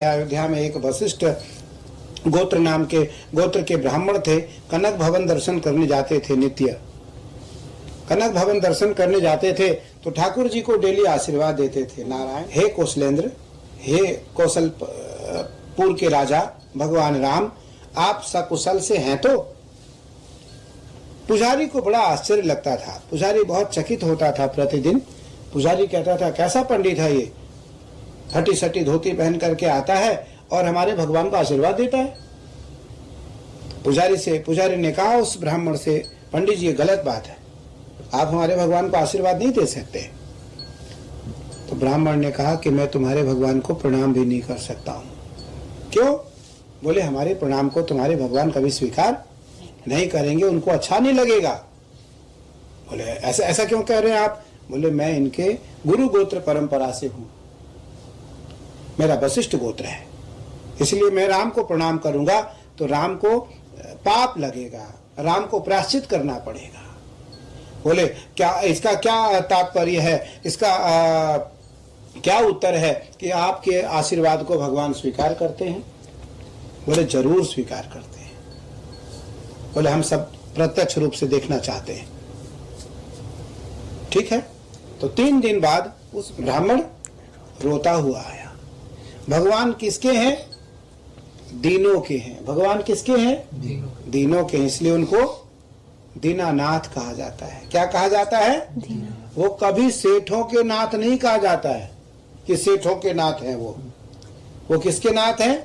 अयोध्या में एक वशिष्ठ गोत्र के ब्राह्मण थे। कनक भवन दर्शन करने जाते थे। नित्य कनक भवन दर्शन करने जाते थे तो ठाकुर जी को डेली आशीर्वाद देते थे। नारायण, हे कौशलेंद्र, हे कौशलपुर के राजा भगवान राम, आप सकुशल से हैं तो? पुजारी को बड़ा आश्चर्य लगता था। पुजारी बहुत चकित होता था। प्रतिदिन पुजारी कहता था, कैसा पंडित है ये, फटी सटी धोती पहन करके आता है और हमारे भगवान को आशीर्वाद देता है। पुजारी ने कहा उस ब्राह्मण से, पंडित जी ये गलत बात है, आप हमारे भगवान को आशीर्वाद नहीं दे सकते। तो ब्राह्मण ने कहा कि मैं तुम्हारे भगवान को प्रणाम भी नहीं कर सकता हूँ। क्यों? बोले हमारे प्रणाम को तुम्हारे भगवान कभी स्वीकार नहीं करेंगे, उनको अच्छा नहीं लगेगा। बोले ऐसा क्यों कह रहे हैं आप? बोले मैं इनके गुरु गोत्र परंपरा से हूँ, मेरा वशिष्ठ गोत्र है, इसलिए मैं राम को प्रणाम करूंगा तो राम को पाप लगेगा, राम को प्रायश्चित करना पड़ेगा। बोले क्या इसका क्या तात्पर्य है, इसका क्या उत्तर है कि आपके आशीर्वाद को भगवान स्वीकार करते हैं? बोले जरूर स्वीकार करते हैं। बोले हम सब प्रत्यक्ष रूप से देखना चाहते हैं। ठीक है। तो 3 दिन बाद उस ब्राह्मण रोता हुआ आया। भगवान किसके हैं? दीनों के हैं। भगवान किसके हैं? दीनों के हैं, इसलिए उनको दीनानाथ कहा जाता है। क्या कहा जाता है? वो कभी सेठों के नाथ नहीं कहा जाता है कि सेठों के नाथ हैं। वो किसके नाथ हैं?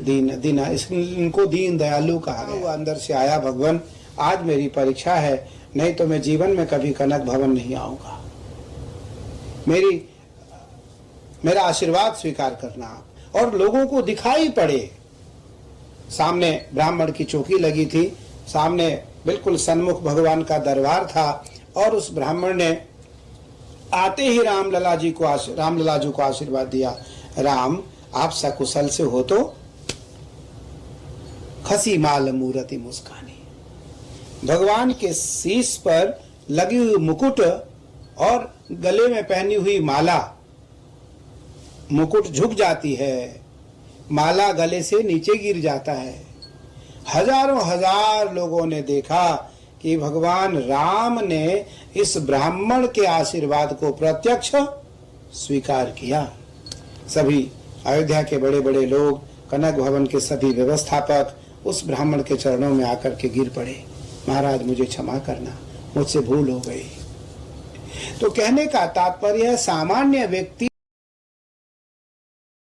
दीना। इनको दीन दयालु कहा गया। वो अंदर से आया, भगवान आज मेरी परीक्षा है, नहीं तो मैं जीवन में कभी कनक भवन नहीं आऊंगा, मेरा आशीर्वाद स्वीकार करना। और लोगों को दिखाई पड़े, सामने ब्राह्मण की चौकी लगी थी, सामने बिल्कुल सन्मुख भगवान का दरबार था, और उस ब्राह्मण ने आते ही रामलला जी को आशीर्वाद दिया। राम आप सकुशल से हो तो? खसी माल मूरति मुस्कानी। भगवान के शीश पर लगी हुई मुकुट और गले में पहनी हुई माला, मुकुट झुक जाती है, माला गले से नीचे गिर जाता है। हजारों हजार लोगों ने देखा कि भगवान राम ने इस ब्राह्मण के आशीर्वाद को प्रत्यक्ष स्वीकार किया। सभी अयोध्या के बड़े बड़े लोग, कनक भवन के सभी व्यवस्थापक उस ब्राह्मण के चरणों में आकर के गिर पड़े, महाराज मुझे क्षमा करना, मुझसे भूल हो गई। तो कहने का तात्पर्य है, सामान्य व्यक्ति